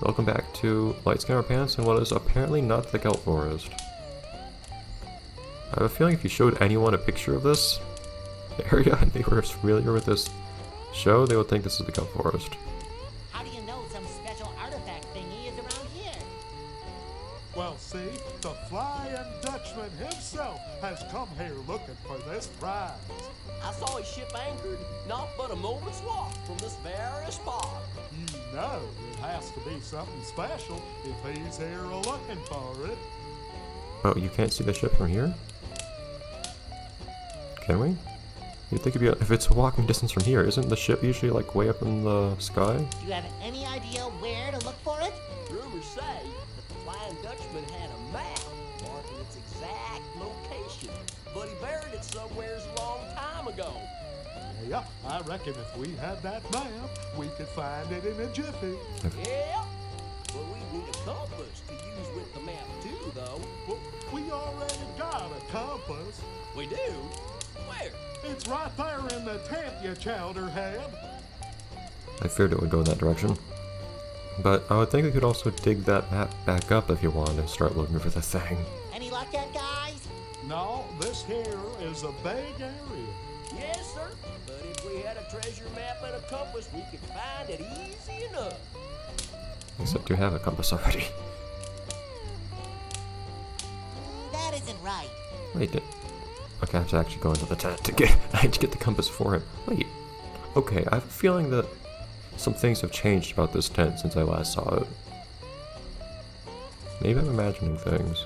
Welcome back to Light Scanner Pants and what is apparently not the kelp forest. I have a feeling if you showed anyone a picture of this area and they were familiar with this show, they would think this is the kelp forest. How do you know some special artifact thingy is around here? Well, see, the flying Dutchman himself has come here looking for this prize. I saw his ship anchored, not but a moment's walk from this very spot. You know it has to be something special if he's here looking for it. Oh, you can't see the ship from here? Can we? You'd think it'd be if it's a walking distance from here, isn't the ship usually like way up in the sky? Do you have any idea where to look for it? Rumors say that the Flying Dutchman had a map marking its exact location, but he buried it somewhere a long time ago. Yeah, I reckon if we had that map, we could find it in a jiffy. Yeah, but we need a compass to use with the map too, though. Well, we already got a compass. We do? Where? It's right there in the tent, you chowderhead. I feared it would go in that direction. But I would think we could also dig that map back up if you wanted to start looking for the thing. Any luck yet, guys? No, this here is a big area. Yes, sir. But if we had a treasure map and a compass, we could find it easy enough. Except you have a compass already. That isn't right. Wait, okay, I have to actually go into the tent to get the compass for him. Wait. Okay, I have a feeling that some things have changed about this tent since I last saw it. Maybe I'm imagining things.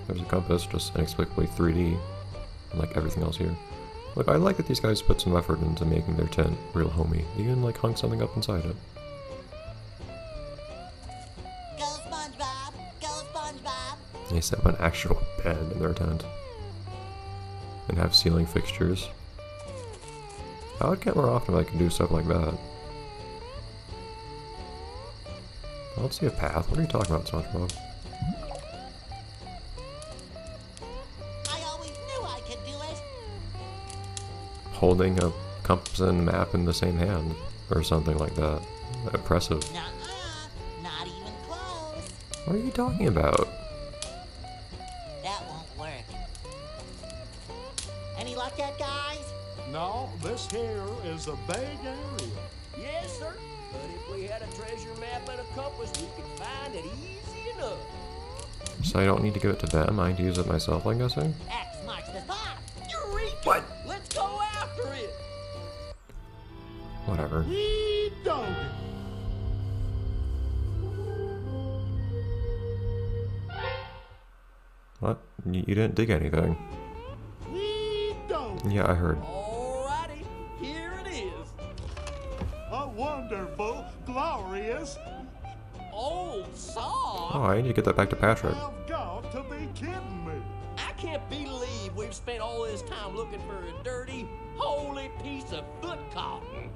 There's a compass, just inexplicably 3D, like everything else here. Look, I like that these guys put some effort into making their tent real homey. They even like hung something up inside it. Go Spongebob! Go Spongebob! They set up an actual bed in their tent. And have ceiling fixtures. I would get more often if I could do stuff like that. I don't see a path. What are you talking about, Spongebob? I always knew I could do it! Holding a compass and map in the same hand, or something like that. Impressive. Nuh-uh! Not even close! What are you talking about? That won't work. Any luck yet, guys? No, this here is a big area. Yes, sir. But if we had a treasure map and a compass, we could find it easy enough. So I don't need to give it to them, I need to use it myself, I'm guessing? X marks the spot! Eureka! What? Let's go after it! Whatever. We dog it. What? You didn't dig anything. We dog it. Yeah, I heard. Alrighty, here it is. A wonderful, glorious. Old song? Oh, I need to get that back to Patrick. I've got to be kidding me. I can't believe we've spent all this time looking for a dirty, holy piece of foot cotton.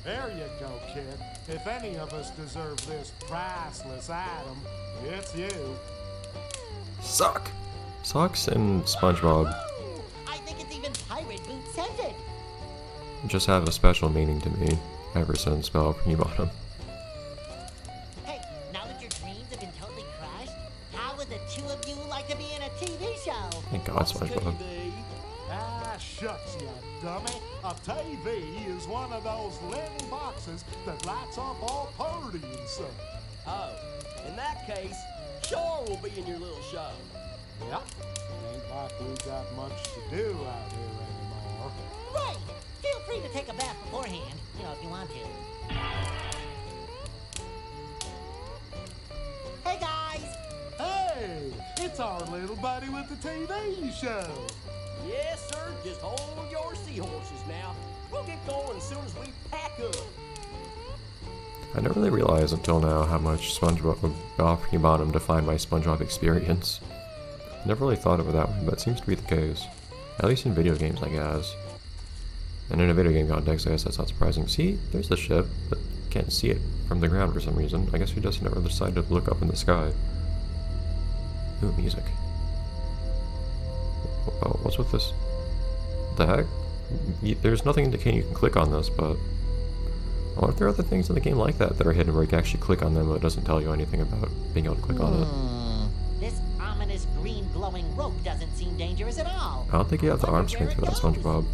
There you go, kid. If any of us deserve this priceless item, it's you. Suck! Socks and Spongebob Ooh, I think it's even pirate boot scented! just have a special meaning to me ever since you bought them. Hey, now that your dreams have been totally crushed, how would the two of you like to be in a TV show? Thank God, Could Spongebob. be. Ah, shucks, you dummy. A TV is one of those little boxes that lights up all party and stuff. Oh, in that case, sure we'll be in your little show. Yep. Ain't like we got much to do out here anymore. Right! Feel free to take a bath beforehand, if you want to. Hey guys! Hey, it's our little buddy with the TV show. Yes, sir, just hold your seahorses now. We'll get going as soon as we pack up. I never really realized until now how much SpongeBob Bottom defined my SpongeBob experience. Never really thought of it that way, but it seems to be the case. At least in video games, I guess. And in a video game context, I guess that's not surprising. See, there's the ship, but can't see it from the ground for some reason. I guess we just never decided to look up in the sky. Ooh, music. Oh, what's with this? What the heck? There's nothing indicating you can click on this, but I wonder if there are other things in the game like that that are hidden where you can actually click on them but it doesn't tell you anything about being able to click on it. This ominous green glowing rope doesn't seem dangerous at all. I don't think you have the I wonder arm strength for where that, it goes. Spongebob.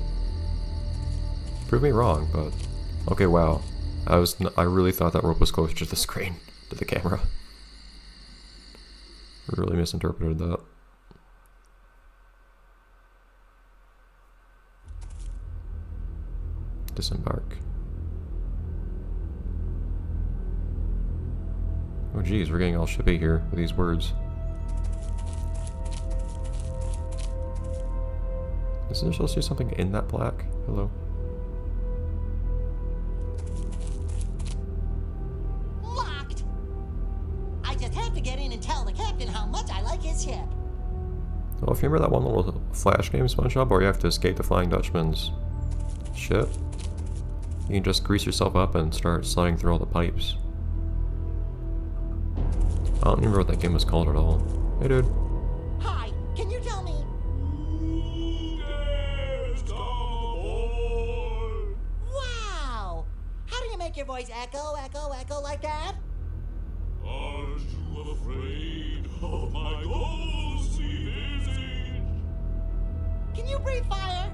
Prove me wrong, but... Okay, wow. I really thought that rope was closer to the screen, to the camera. Really misinterpreted that. Disembark. Oh geez, we're getting all shippy here with these words. Isn't there supposed to be something in that plaque? Hello. Locked! I just have to get in and tell the captain how much I like his ship. Well, if you remember that one little Flash game, SpongeBob, where you have to escape the Flying Dutchman's ship, you can just grease yourself up and start sliding through all the pipes. I don't remember what that game was called at all. Hey, dude. Hi, can you tell me? Wow! How do you make your voice echo, echo, echo like that? Aren't you afraid of my ghostly visage? Can you breathe fire?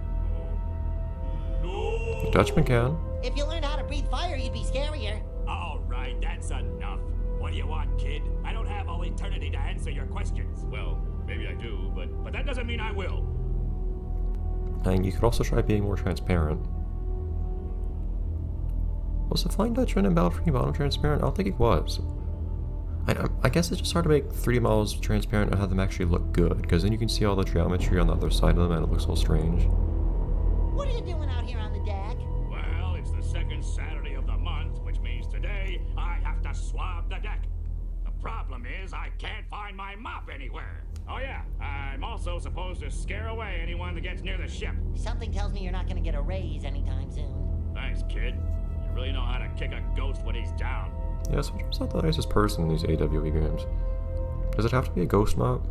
No. Dutchman can. If you learned how to breathe fire, you'd be scarier. All right, that's enough. What do you want, kid? I don't have all eternity to answer your questions. Well, maybe I do, but But that doesn't mean I will. And you could also try being more transparent. Was the Flying Dutchman in Battle for New Bottom transparent? I don't think it was. I guess it's just hard to make 3D models transparent and have them actually look good, because then you can see all the geometry on the other side of them and it looks all strange. What are you doing out here on the deck? Well, it's the second Saturday of the month, which means today I have to swab the deck. The problem is I can't find my mop anywhere. Oh yeah, I'm also supposed to scare away anyone that gets near the ship. Something tells me you're not gonna get a raise anytime soon. Thanks, kid. You really know how to kick a ghost when he's down. Yeah, SpongeBob's not the nicest person in these AWE games. Does it have to be a ghost mop?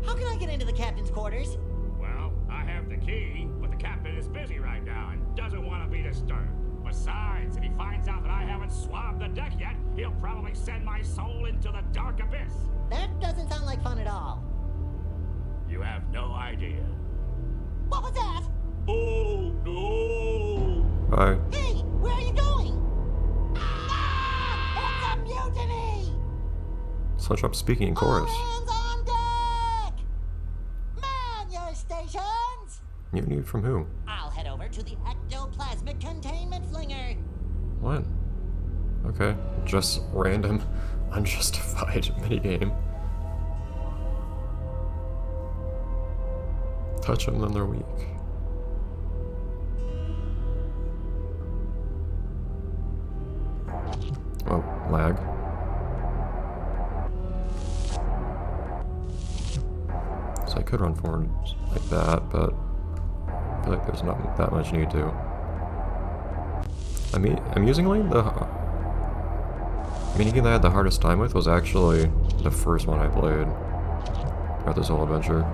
How can I get into the captain's quarters? Well, I have the key, but the captain is busy right now and doesn't want to be disturbed. Besides, if he finds out that I haven't swabbed the deck yet, he'll probably send my soul into the dark abyss. That doesn't sound like fun at all. You have no idea. What was that? Oh no! Bye. Hey, where are you going? Ah! It's a mutiny! SpongeBob speaking in chorus. All hands on deck! Man your stations! Mutiny from who? I'll head over to the ectoplasmic containment flinger. What? Okay, just random, unjustified minigame. Touch them, then they're weak. Oh, lag. So I could run forward like that, but I feel like there's not that much need to. Amusingly, the minigame that I had the hardest time with was actually the first one I played throughout this whole adventure.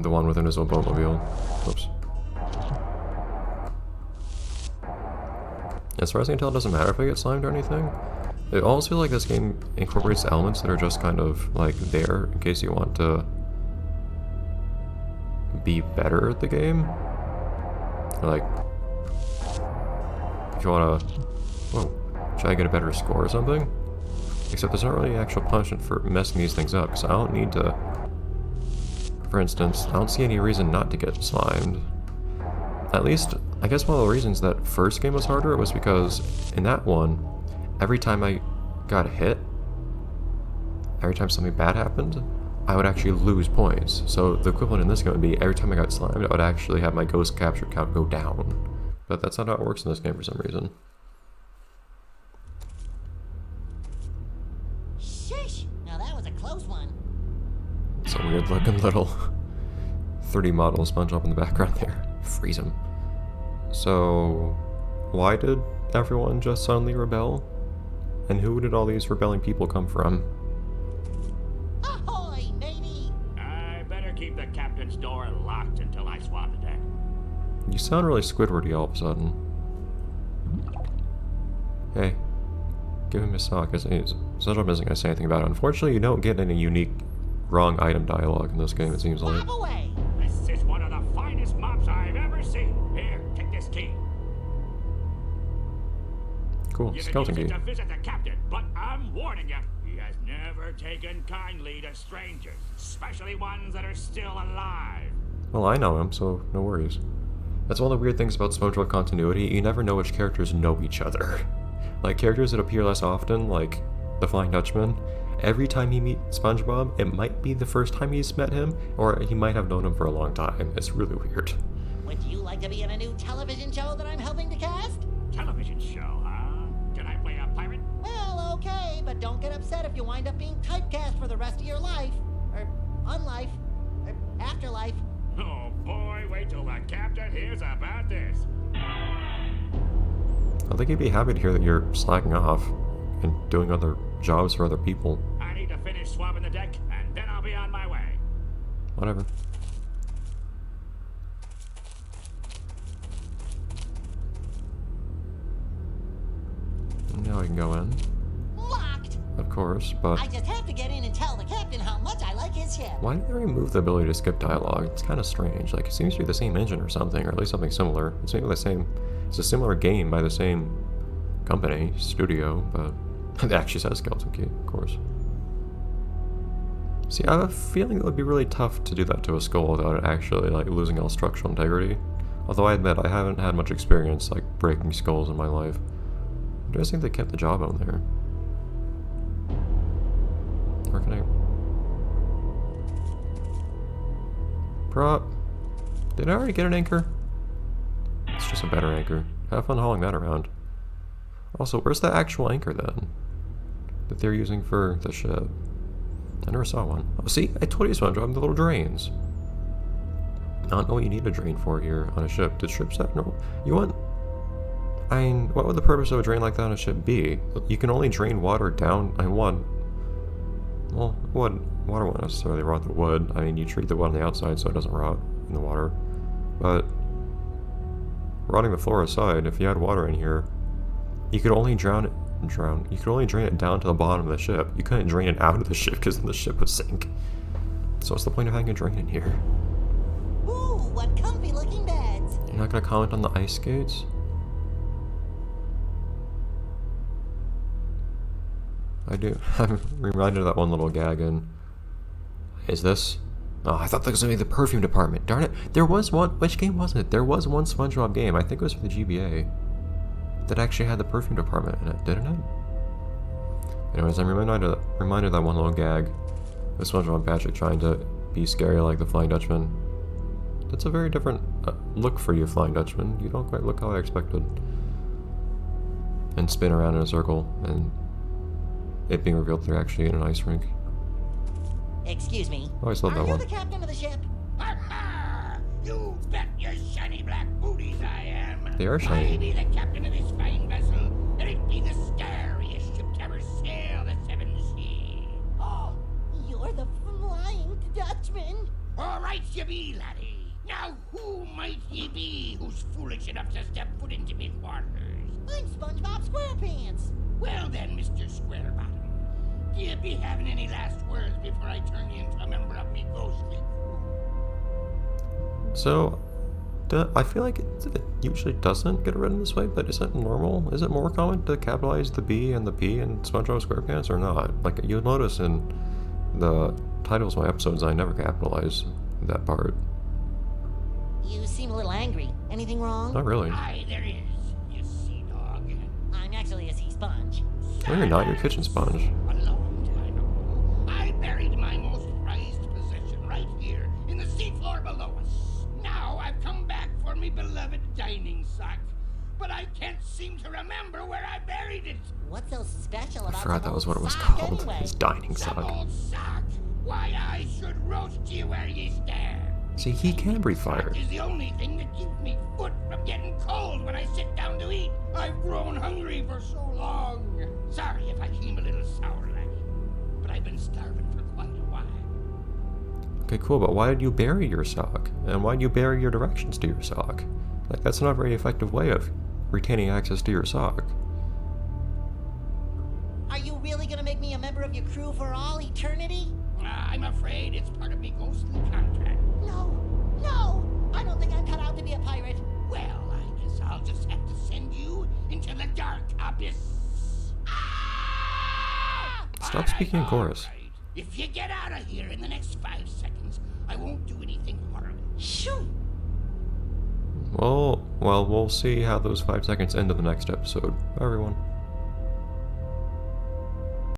The one within his own boatmobile. Oops. As far as I can tell, it doesn't matter if I get slimed or anything. It almost feels like this game incorporates elements that are just kind of like there in case you want to be better at the game. Like, if you want to, try to get a better score or something. Except there's not really actual punishment for messing these things up, because I don't need to. For instance, I don't see any reason not to get slimed. At least, I guess one of the reasons that first game was harder was because in that one, every time I got hit, every time something bad happened, I would actually lose points. So the equivalent in this game would be every time I got slimed, I would actually have my ghost capture count go down. But that's not how it works in this game for some reason. Sheesh! Now that was a close one. Some weird looking little 3D model SpongeBob in the background there. Freeze him. So, why did everyone just suddenly rebel? And who did all these rebelling people come from? Ahoy, matey! I better keep the captain's door locked until I swab the deck. You sound really Squidwardy all of a sudden. Hey, give him his sock. SpongeBob isn't gonna say anything about it. Unfortunately, you don't get any unique wrong item dialogue in this game, it seems like. Mop away! This is one of the finest mops I've ever seen. Here, take this key. Cool, You can skeleton use it key. to visit the captain, but I'm warning you, he has never taken kindly to strangers, especially ones that are still alive. Well, I know him, so no worries. That's one of the weird things about SpongeBob continuity, you never know which characters know each other. Like, characters that appear less often, like the Flying Dutchman, every time he meets SpongeBob, it might be the first time he's met him, or he might have known him for a long time. It's really weird. Would you like to be in a new television show that I'm helping to cast? Television show, huh? Can I play a pirate? Well, okay, but don't get upset if you wind up being typecast for the rest of your life. Or unlife. Or afterlife. Oh boy, wait till the captain hears about this. I think he'd be happy to hear that you're slacking off and doing other jobs for other people. I need to finish swabbing the deck, and then I'll be on my way. Whatever. Now we can go in, Locked! of course, but I just have to get in and tell the captain how much I like his ship. why did they remove the ability to skip dialogue? It's kind of strange. Like, it seems to be the same engine or something, or at least something similar. It's maybe the same. It's a similar game by the same company, studio, but it actually says skeleton key, of course. See, I have a feeling it would be really tough to do that to a skull without it actually, like, losing all structural integrity. Although I admit, I haven't had much experience, like, breaking skulls in my life. I just think they kept the jawbone there. Or can I... Prop! Did I already get an anchor? It's just a better anchor. Have fun hauling that around. Also, where's the actual anchor then? That they're using for the ship? I never saw one. Oh, see? I told you, SpongeBob, the little drains. I don't know what you need a drain for here on a ship. Did ships have no... You want... I mean, what would the purpose of a drain like that on a ship be? You can only drain water down... Well, water won't necessarily rot the wood. I mean, you treat the wood on the outside so it doesn't rot in the water. But... rotting the floor aside, if you had water in here, you could only you could only drain it down to the bottom of the ship. You couldn't drain it out of the ship because then the ship would sink. So what's the point of having a drain in here? Ooh, what comfy looking beds. You're not gonna comment on the ice skates? I do. I'm reminded of that one little gag in... Is this? Oh, I thought that was gonna be the perfume department. Darn it. There was one... Which game was it? There was one SpongeBob game. I think it was for the GBA. That actually had the perfume department in it, didn't it? Anyways, I'm reminded of that one little gag. With SpongeBob and Patrick trying to be scary like the Flying Dutchman. That's a very different look for you, Flying Dutchman. You don't quite look how I expected. And spin around in a circle, and it being revealed they're actually in an ice rink. Excuse me. I always loved Are that you one. the captain of the ship? You bet your shiny black booties I am. They are shiny. I be the captain of this fine vessel, and it be the scariest ship to ever sail the seven seas. Oh, you're the Flying Dutchman. All right, you be, laddie. Now, who might ye be who's foolish enough to step foot into mid waters? I'm SpongeBob SquarePants. Well then, Mr. Squarebottom, do you be having any last words before I turn you into a member of me ghostly crew? So, I feel like it usually doesn't get written this way, but is it normal? Is it more common to capitalize the B and the P in SpongeBob SquarePants or not? Like, you'll notice in the titles of my episodes, I never capitalize that part. You seem a little angry. Anything wrong? Not really. Aye, there is, you sea dog. I'm actually a sea sponge. No, you're not. You're a kitchen sponge. A long time ago, I buried my most prized possession right here in the seafloor below us. Now I've come back for me beloved dining sack, but I can't seem to remember where I buried it. What's so special about I forgot some that was old what it was sock called. anyway? His dining Some sock. old sock. Why, I should roast you where ye stand. See, he can breathe fire. Sock is the only thing that keeps me foot from getting cold when I sit down to eat. I've grown hungry for so long. Sorry if I came a little sour, laddie, but I've been starving for quite a while. Okay, cool, but why did you bury your sock? And why did you bury your directions to your sock? Like, that's not a very effective way of retaining access to your sock. make me a member of your crew for all eternity? I'm afraid it's part of me ghostly contract. No, no! I don't think I'm cut out to be a pirate. Well, I guess I'll just have to send you into the dark abyss. Ah! Stop speaking in chorus. All right. If you get out of here in the next 5 seconds, I won't do anything horrible. Shoo! Well, we'll see how those 5 seconds end in the next episode. Bye, everyone.